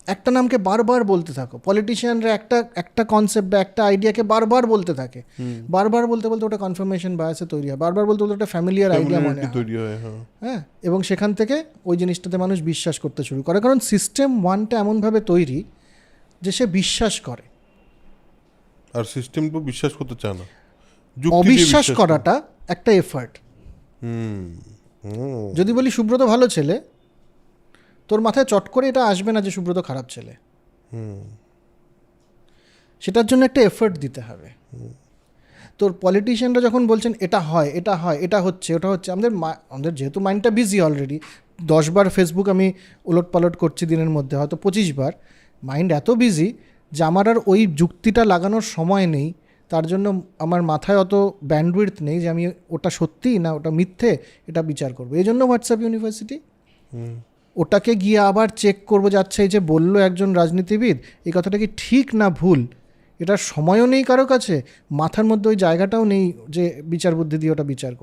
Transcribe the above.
একটা নামকে বারবার বলতে থাকো, পলিটিশিয়ানরা একটা কনসেপ্ট বা একটা আইডিয়াকে বারবার বলতে থাকে, বারবার বলতে বলতে ওটা কনফার্মেশন বায়াসে তৈরি হয়, বারবার বলতে বলতে ওটা ফ্যামিলিয়ার আইডিয়া মনে হয়। হ্যাঁ, এবং সেখান থেকে ওই জিনিসটাতে মানুষ বিশ্বাস করতে শুরু করে, কারণ সিস্টেম ওয়ানটা এমনভাবে তৈরি যে সে বিশ্বাস করে, আর সিস্টেম তো বিশ্বাস করতে চায় না। অবিশ্বাস করাটা একটা এফার্ট। যদি বলি সুব্রত ভালো ছেলে, তোর মাথায় চট করে এটা আসবে না যে সুব্রত খারাপ ছেলে, সেটার জন্য একটা এফার্ট দিতে হবে। তোর পলিটিশিয়ানরা যখন বলছেন এটা হয়, এটা হয়, এটা হচ্ছে, ওটা হচ্ছে, আমাদের যেহেতু মাইন্ডটা বিজি অলরেডি, 10 বার ফেসবুক আমি উলট পালট করছি দিনের মধ্যে, হয়তো 25 বার, মাইন্ড এত বিজি যে আমার আর ওই যুক্তিটা লাগানোর সময় নেই, তার জন্য আমার মাথায় অত ব্যান্ডউইডথ নেই যে আমি ওটা সত্যি না ওটা মিথ্যে এটা বিচার করবো। এই জন্য হোয়াটসঅ্যাপ ইউনিভার্সিটি, ওটাকে গিয়ে আবার চেক করবো যে আচ্ছা এই যে বললো একজন রাজনীতিবিদ এই কথাটা কি ঠিক না ভুল, এটার সময়ও নেই কারো কাছে, মাথার মধ্যে ওই জায়গাটাও নেই যে বিচার বুদ্ধি দিয়ে ওটা বিচার করবে।